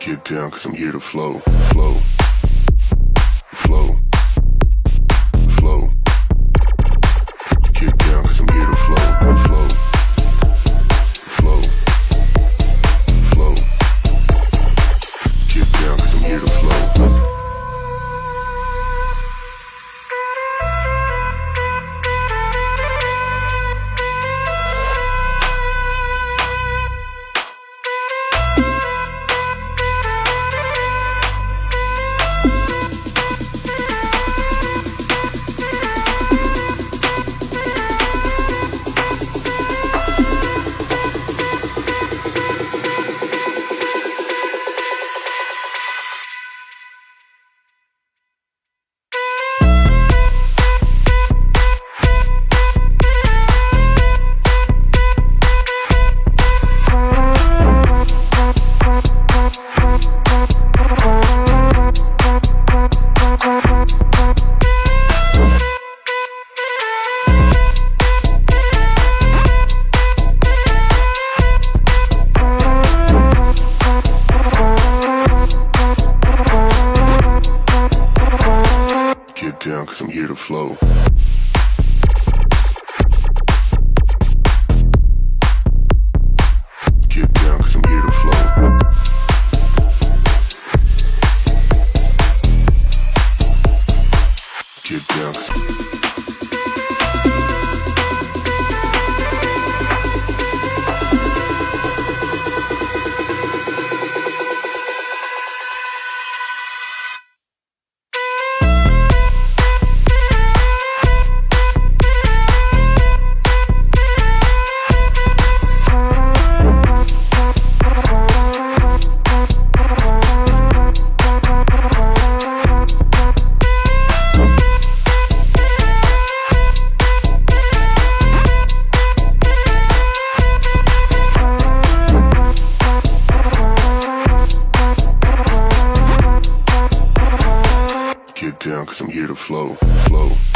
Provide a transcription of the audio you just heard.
Get down, cause I'm here to flow, flow, flow, flow. Get down, cause I'm here to flow, flow, flow, flow. Get down, cause I'm here to flow. Get down, cause I'm here to flow. Get down, cause I'm here to flow. Get down, cause Get down, cause I'm here to flow, flow.